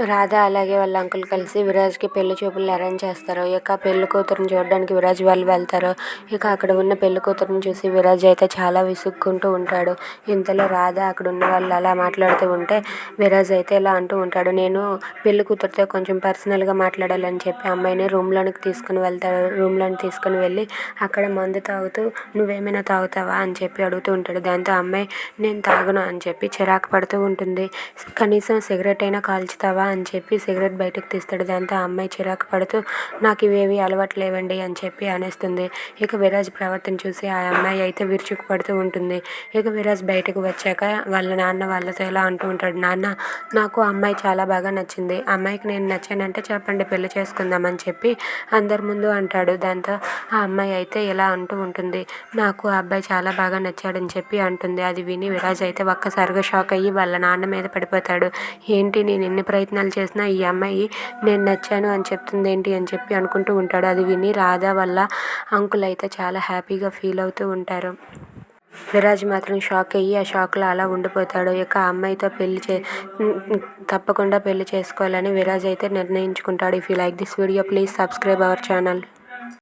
రాధ అలాగే వాళ్ళ అంకుల్ కలిసి విరాజ్కి పెళ్లి చూపులు అరేంజ్ చేస్తారు. ఇక పెళ్లి కూతురుని చూడడానికి విరాజ్ వాళ్ళు వెళ్తారు. ఇక అక్కడ ఉన్న పెళ్లి కూతురుని చూసి విరాజ్ అయితే చాలా విసుక్కుంటూ ఉంటాడు. ఇంతలో రాధ అక్కడ ఉన్న వాళ్ళు అలా మాట్లాడుతూ ఉంటే విరాజ్ అయితే ఇలా అంటూ ఉంటాడు, నేను పెళ్లి కూతురుతో కొంచెం పర్సనల్గా మాట్లాడాలని చెప్పి అమ్మాయిని రూమ్లోనికి తీసుకుని వెళ్తాడు. రూమ్లోకి తీసుకుని వెళ్ళి అక్కడ మందు తాగుతూ నువ్వేమైనా తాగుతావా అని చెప్పి అడుగుతూ ఉంటాడు. దాంతో అమ్మాయి నేను తాగను అని చెప్పి చిరాకు పడుతూ ఉంటుంది. కనీసం సిగరెట్ అయినా కాల్చుతావా అని చెప్పి సిగరెట్ బయటకు తీస్తాడు. దాంతో ఆ అమ్మాయి చిరాకు పడుతూ నాకు ఇవేవి అలవాటు లేవండి అని చెప్పి అనేస్తుంది. ఇక విరాజ్ ప్రవర్తన చూసి ఆ అమ్మాయి అయితే విరుచుకు పడుతూ ఉంటుంది. ఇక విరాజ్ బయటకు వచ్చాక వాళ్ళ నాన్న వాళ్ళతో ఎలా అంటూ ఉంటాడు, నాన్న నాకు అమ్మాయి చాలా బాగా నచ్చింది, అమ్మాయికి నేను నచ్చానంటే చెప్పండి పెళ్లి చేసుకుందామని చెప్పి అందరి ముందు అంటాడు. దాంతో ఆ అమ్మాయి అయితే ఇలా అంటూ ఉంటుంది, నాకు ఆ అబ్బాయి చాలా బాగా నచ్చాడని చెప్పి అంటుంది. అది విని విరాజ్ అయితే ఒక్కసారిగా షాక్ అయ్యి వాళ్ళ నాన్న మీద పడిపోతాడు. ఏంటి నేను ఎన్ని ప్రయత్నాలు చేసినా ఈ అమ్మాయి నేను నచ్చాను అని చెప్తుంది ఏంటి అని చెప్పి అనుకుంటూ ఉంటాడు. అది విని రాధా వల్ల అంకుల్ అయితే చాలా హ్యాపీగా ఫీల్ అవుతూ ఉంటారు. విరాజ్ మాత్రం షాక్ అయ్యి ఆ షాక్లో అలా ఉండిపోతాడు. ఇక ఆ అమ్మాయితో తప్పకుండా పెళ్లి చేసుకోవాలని విరాజ్ అయితే నిర్ణయించుకుంటాడు. If you like this video please subscribe our channel.